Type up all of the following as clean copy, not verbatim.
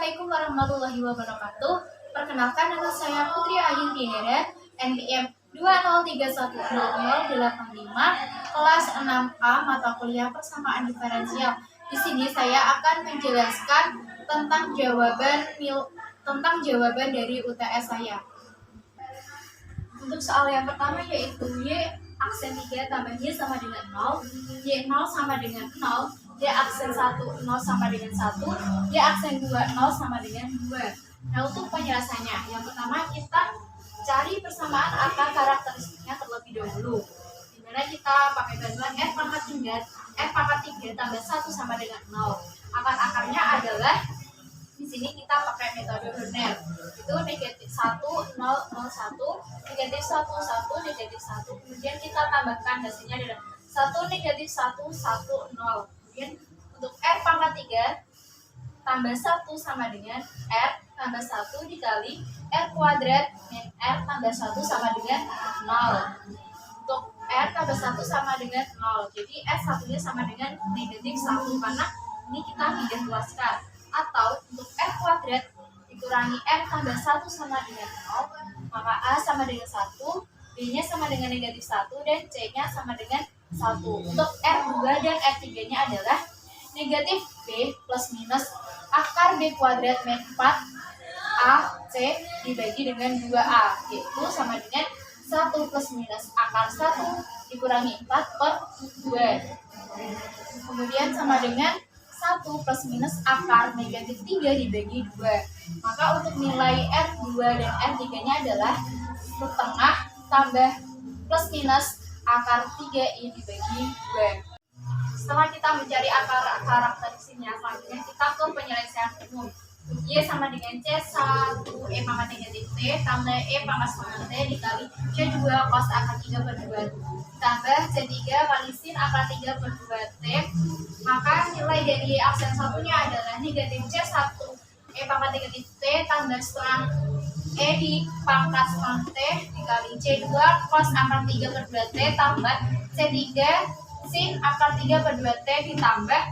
Assalamualaikum warahmatullahi wabarakatuh. Perkenalkan, nama saya Putri Ayu Dinera, NPM 203100085, kelas 6A, mata kuliah persamaan diferensial. Di sini saya akan menjelaskan tentang jawaban dari UTS saya. Untuk soal yang pertama yaitu Y aksen 3 tambah Y sama dengan 0, Y0 sama dengan 0, Y aksen 1 0 sama dengan 1, Y aksen 2 0 sama dengan 2. Nah, untuk penjelasannya, yang pertama kita cari persamaan akar karakteristiknya terlebih dahulu, dimana kita pakai bantuan F pangkat 3 tambah 1 sama dengan 0. Akar-akarnya adalah di sini kita pakai metode Horner, itu negatif 1 0 0 1, negatif 1 1, negatif 1, kemudian kita tambahkan hasilnya adalah 1 negatif 1 1 0. Kemudian untuk R pangkat 3 tambah 1 sama dengan R tambah 1 dikali R kuadrat min R tambah 1 sama dengan 0. Untuk R tambah 1 sama dengan 0, jadi R satunya sama dengan negatif 1 karena ini kita tidak luaskan. Atau untuk R kuadrat dikurangi R tambah 1 sama dengan 0, maka A sama dengan 1, B nya sama dengan negatif 1, dan C nya sama dengan 1. Untuk R2 dan R3 nya adalah negatif B plus minus akar B kuadrat min 4 A C dibagi dengan 2A, yaitu sama dengan 1 plus minus akar 1 dikurangi 4 per 2. Kemudian sama dengan 1 plus minus akar negatif 3 dibagi 2. Maka untuk nilai R2 dan R3 nya adalah setengah tambah plus minus akar 3I dibagi 2. Setelah kita mencari akar karakteristiknya, selanjutnya kita ke penyelesaian umum. Y sama dengan C1 E pangkat negatif T tambah E pangkat setengah T dikali C2 cos akar 3 per 2 tambah C3 kali sin akar 3 per 2 T. Maka nilai dari aksen satunya adalah negatif C1 E pangkat negatif T tambah setengah E di pangkat setengah T dikali C2 cos akar 3 per 2 T tambah C3 sin akar 3 per 2 T ditambah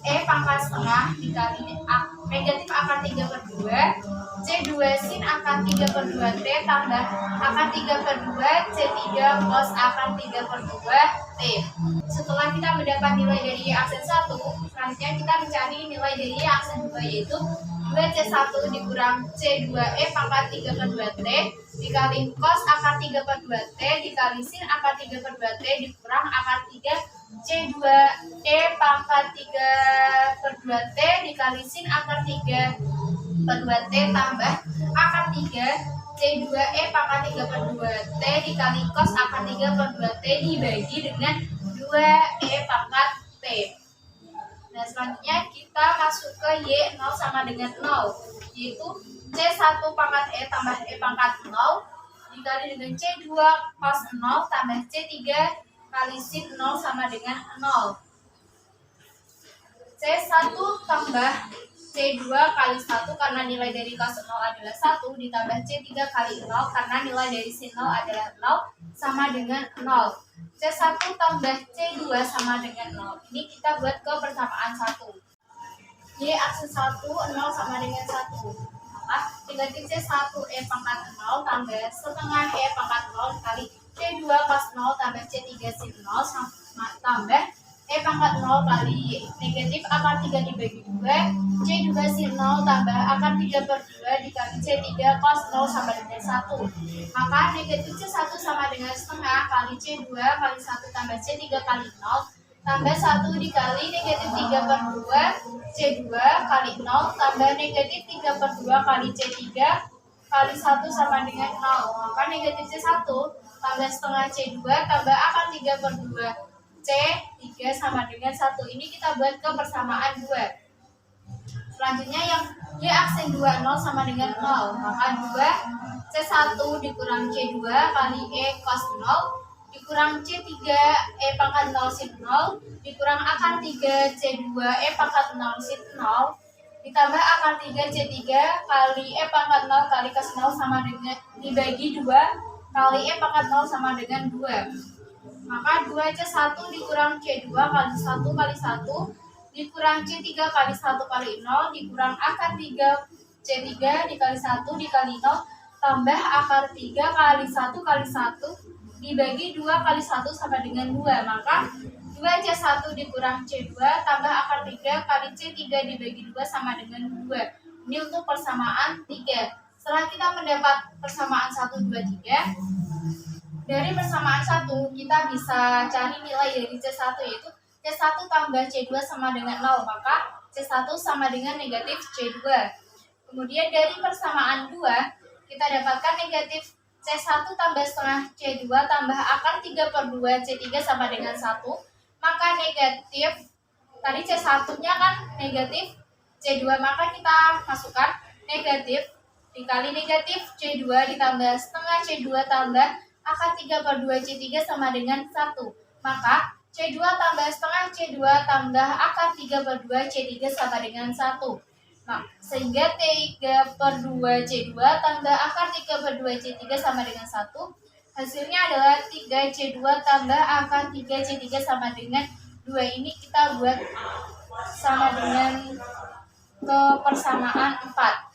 E pangkat setengah dikali negatif akar 3 per 2 C2 sin akar 3 per 2 T tambah akar 3 per 2 C3 cos akar 3 per 2 T. Setelah kita mendapat nilai dari aksen 1, selanjutnya kita mencari nilai dari aksen 2, yaitu 2C1 dikurang C2E pangkat 3 per 2 T dikali cos akar 3 per 2 T dikali sin akar 3 per 2 T dikurang akar 3 C2E pangkat 3 per 2 T dikali sin akar 3 per 2 T tambah akar 3 C2E pangkat 3 per 2 T dikali cos akar 3 per 2 T dibagi dengan 2E pangkat T. Nah, selanjutnya kita masuk ke Y0 sama dengan 0, yaitu C1 pangkat E tambah E pangkat 0 dikali dengan C2 cos 0 tambah C3 kali sin 0 sama dengan 0. C1 tambah C2 kali 1 karena nilai dari cos 0 adalah 1 ditambah C3 kali 0 karena nilai dari sin 0 adalah 0 sama dengan 0. C1 tambah C2 sama dengan 0. Ini kita buat ke persamaan 1. Y aksen 1 0 sama dengan 1. Maka negatif C1 E pangkat 0 tambah setengah E pangkat 0 kali C2 cos 0 tambah C3 sin 0 tambah E pangkat 0 kali negatif akar 3 dibagi 2 C2 sin 0 tambah akar 3 per 2 dikali C3 cos 0 sama dengan 1. Maka negatif C1 sama dengan setengah kali C2 kali 1 tambah C3 kali 0 tambah 1 dikali negatif 3 per 2 C2 kali 0 tambah negatif 3 per 2 kali C3 kali 1 sama dengan 0. Maka negatif C1 tambah setengah C2 tambah akar 3 per 2 C3 sama dengan 1. Ini kita buat ke persamaan 2. Selanjutnya yang Y aksen 2 0 sama dengan 0. Maka 2 C1 dikurang C2 kali E cos 0 dikurang C3 E pangkat 0 sin 0 dikurang akar 3 C2 E pangkat 0 sin 0 ditambah akar 3 C3 kali E pangkat 0 kali cos 0 sama dengan dibagi 2 kali E pangkat 0 sama dengan 2. Maka 2C1 dikurang C2 kali 1 kali 1 dikurang C3 kali 1 kali 0 dikurang akar 3 C3 dikali 1 dikali 0 tambah akar 3 kali 1 kali 1 dibagi 2 kali 1 sama dengan 2. Maka 2C1 dikurang C2 tambah akar 3 kali C3 dibagi 2 sama dengan 2. Ini untuk persamaan 3. Setelah kita mendapat persamaan 1, 2, 3, dari persamaan 1 kita bisa cari nilai dari C1, yaitu C1 tambah C2 sama dengan 0. Maka C1 sama dengan negatif C2. Kemudian dari persamaan 2 kita dapatkan negatif C1 tambah setengah C2 tambah akar 3/2 C3 sama dengan 1. Maka negatif, tadi C1-nya kan negatif C2, maka kita masukkan negatif dikali negatif C2 ditambah setengah C2 tambah akar 3/2 C3 sama dengan 1. Maka C2 tambah setengah C2 tambah akar 3/2 C3 sama dengan 1. Nah, sehingga 3/2 C2 tambah akar 3/2 C3 sama dengan 1. Hasilnya adalah 3C2 tambah akar 3C3 sama dengan 2. Ini kita buat sama dengan ke persamaan 4.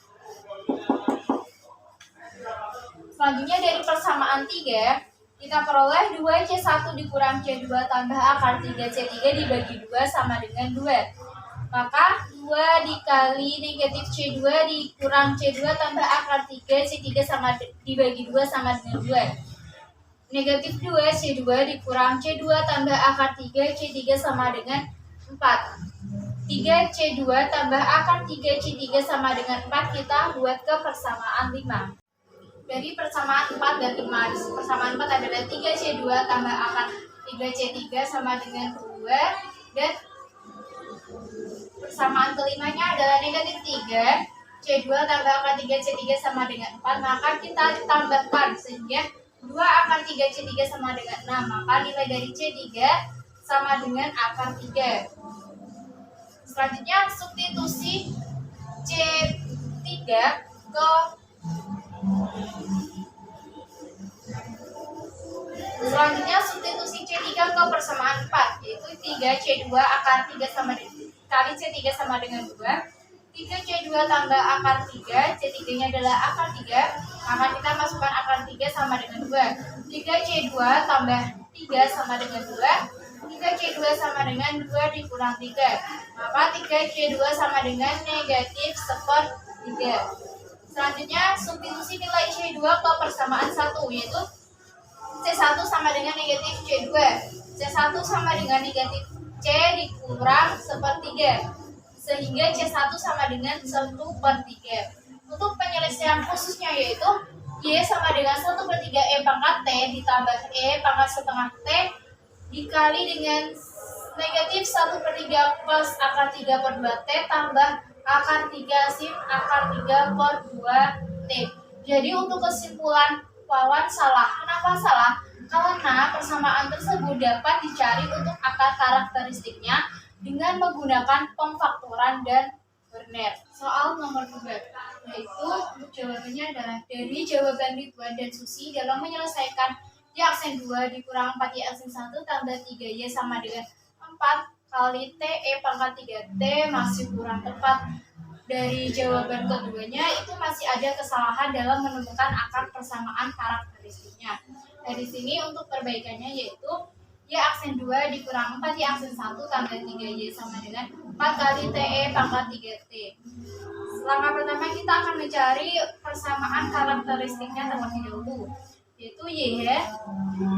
Selanjutnya dari persamaan 3, kita peroleh 2C1 dikurang C2 tambah akar 3C3 dibagi 2 sama dengan 2. Maka 2 dikali negatif C2 dikurang C2 tambah akar 3C3 sama dibagi 2 sama dengan 2. Negatif 2 C2 dikurang C2 tambah akar 3 C3 sama dengan 4. 3 C2 tambah akar 3 C3 sama dengan 4 kita buat ke persamaan 5. Dari persamaan 4 dan 5, persamaan 4 adalah 3 C2 tambah akar 3 C3 sama dengan 2. Dan persamaan kelimanya adalah negatif 3 C2 tambah akar 3 C3 sama dengan 4. Maka kita tambahkan sehingga 2 akar 3 C3 sama dengan 6. Maka nilai dari C3 sama dengan akar 3. Selanjutnya substitusi C3 ke ke persamaan 4, yaitu 3C2 akar 3 sama kali C3 sama dengan 2. 3C2 tambah akar 3, C3-nya adalah akar 3, maka kita masukkan akar 3 sama dengan 2. 3C2 tambah 3 sama dengan 2. 3C2 sama dengan 2 dikurang 3. Maka 3C2 sama dengan negatif 1/3. Selanjutnya substitusi nilai C2 ke persamaan 1, yaitu C1 sama dengan negatif C2. C1 sama dengan negatif C dikurang 1/3. Sehingga C1 sama dengan 1/3. Untuk penyelesaian khususnya yaitu Y sama dengan 1/3 E pangkat T ditambah E pangkat setengah T dikali dengan negatif 1/3 plus akar 3/2 T tambah akar 3 sin akar 3/2 T. Jadi untuk kesimpulan Wawan salah. Kenapa salah? Karena persamaan tersebut dapat dicari untuk akar karakteristiknya dengan menggunakan pemfaktoran dan Werner. Soal nomor 2, yaitu untuk jawabannya adalah dari jawaban Ridwan dan Susi dalam menyelesaikan Y aksen 2 dikurang 4Y aksen 1 tambah 3Y sama dengan 4 kali T E pangkat 3T masih kurang tepat. Dari jawaban keduanya itu masih ada kesalahan dalam menemukan akar persamaan karakteristiknya. Nah, di sini untuk perbaikannya yaitu Y aksen 2 dikurang 4Y aksen 1 tambah 3Y sama dengan 4 kali TE pangkat 3T. Langkah pertama kita akan mencari persamaan karakteristiknya terlebih dahulu, yaitu Y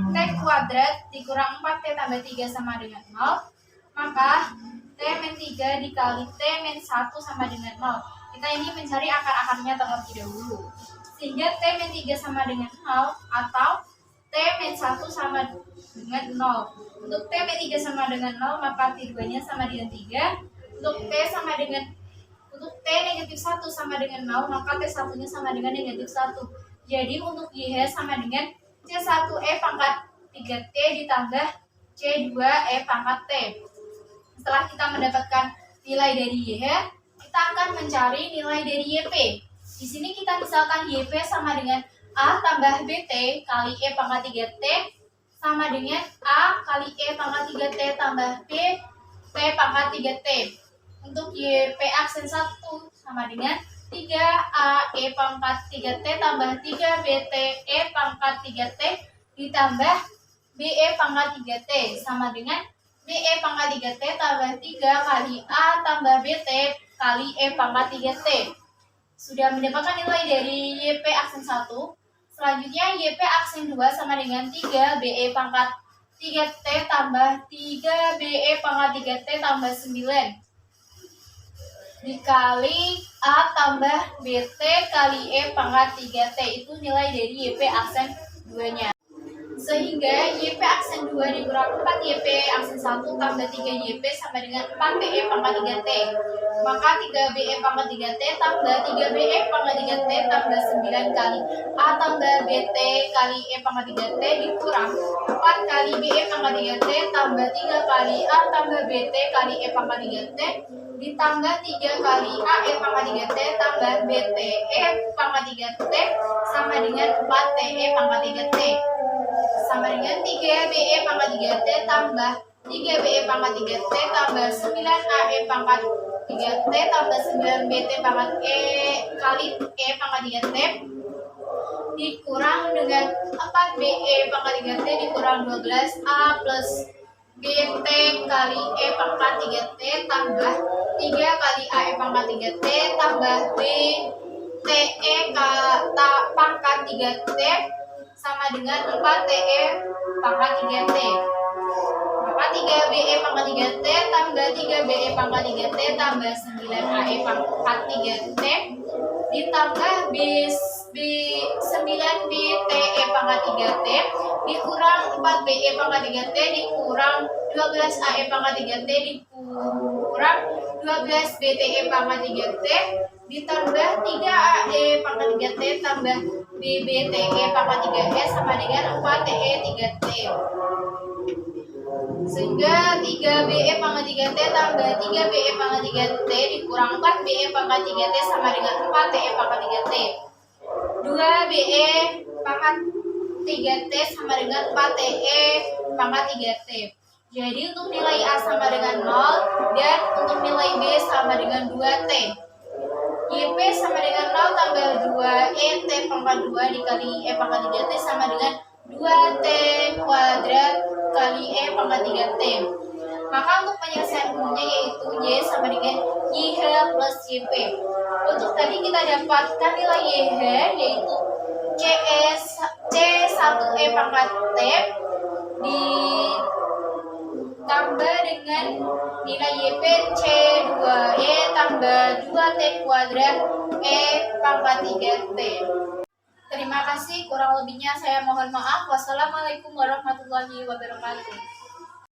T kuadrat dikurang 4T tambah 3 sama dengan 0. Maka T min 3 dikali T min 1 sama dengan 0. Kita ini mencari akar-akarnya terlebih dahulu. Sehingga T min 3 sama dengan 0 atau T min 1 sama dengan 0. Untuk T min 3 sama dengan 0 maka T2-nya sama dengan 3. Untuk T negatif 1 sama dengan 0 maka T1-nya sama dengan negatif 1. Jadi untuk Y sama dengan C1E pangkat 3T ditambah C2E pangkat T. Setelah kita mendapatkan nilai dari Y, kita akan mencari nilai dari YP. Di sini kita misalkan YP sama dengan A tambah BT kali E pangkat 3T sama dengan A kali E pangkat 3T tambah B P pangkat 3T. Untuk YP aksen 1 sama dengan 3A E pangkat 3T tambah 3BT E pangkat 3T ditambah BE pangkat 3T sama dengan BE pangkat 3T tambah 3 kali A tambah BT kali E pangkat 3T. Sudah mendapatkan nilai dari YP aksen 1. Selanjutnya YP aksen 2 sama dengan 3 BE pangkat 3T tambah 3 BE pangkat 3T tambah 9 dikali A tambah BT kali E pangkat 3T. Itu nilai dari YP aksen 2-nya. Sehingga YP aksen 2 dikurang 4 YP aksen 1 tambah 3 YP sama dengan 4 BE pangkat 3T. Maka 3 BE pangkat 3T tambah 3 BE pangkat 3T tambah 9 kali A tambah BT kali E pangkat 3T dikurang 4 kali BE pangkat 3T tambah 3 kali A tambah BT kali E pangkat 3T ditambah 3 kali A E pangkat 3T tambah BT E pangkat 3T sama dengan 4 TE pangkat 3T sama dengan 3 BE pangkat 3T tambah 3 BE pangkat 3T tambah 9 AE pangkat 3T tambah 9 BT pangkat E kali E pangkat 3T dikurang dengan 4 BE pangkat 3T dikurang 12A plus BT kali E pangkat 3T tambah 3 kali AE pangkat 3T tambah BTE pangkat 3T sama dengan 4 TE pangkat 3T. Maka 3 BE pangkat 3T tambah 3 BE pangkat 3T tambah 9 AE pangkat 3T ditambah 9 BTE pangkat 3T dikurang 4 BE pangkat 3T dikurang 12 AE pangkat 3T dikurang 12 BTE pangkat 3T ditambah 3 AE pangkat 3T tambah BBTE pangkat 3E sama dengan 4 TE 3T. Sehingga 3 BE pangkat 3T tambah 3 BE pangkat 3T dikurang 4 BE pangkat 3T sama dengan 4 TE pangkat 3T. 2 BE pangkat 3T sama dengan 4 TE pangkat 3T. Jadi untuk nilai A sama dengan 0 dan untuk nilai B sama dengan 2T. YP sama dengan 0 tambah 2 T pangkat 2 dikali E pangkat 3T sama dengan 2T kuadrat kali E pangkat 3T. Maka untuk penyelesaian umumnya yaitu Y sama dengan YH plus YP. Untuk tadi kita dapatkan nilai YH yaitu C1E pangkat T ditambah dengan nilai YP C2E tambah 2T kuadrat E pangkat 3T. Terima kasih, kurang lebihnya saya mohon maaf. Wassalamualaikum warahmatullahi wabarakatuh.